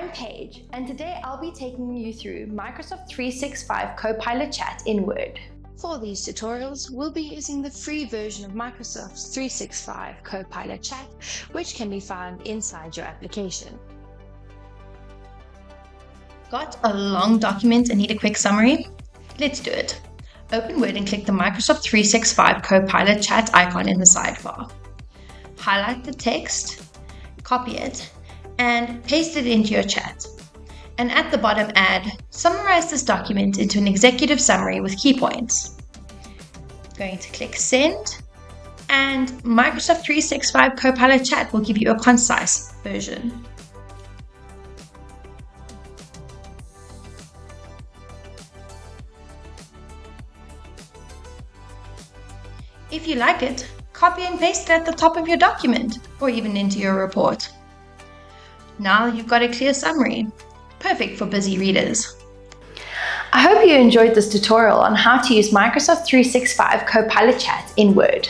I'm Paige, and today I'll be taking you through Microsoft 365 Copilot Chat in Word. For these tutorials, we'll be using the free version of Microsoft's 365 Copilot Chat, which can be found inside your application. Got a long document and need a quick summary? Let's do it. Open Word and click the Microsoft 365 Copilot Chat icon in the sidebar. Highlight the text, copy it, and paste it into your chat. And at the bottom add, summarize this document into an executive summary with key points. Going to click send, and Microsoft 365 Copilot Chat will give you a concise version. If you like it, copy and paste it at the top of your document or even into your report. Now you've got a clear summary, perfect for busy readers. I hope you enjoyed this tutorial on how to use Microsoft 365 Copilot Chat in Word.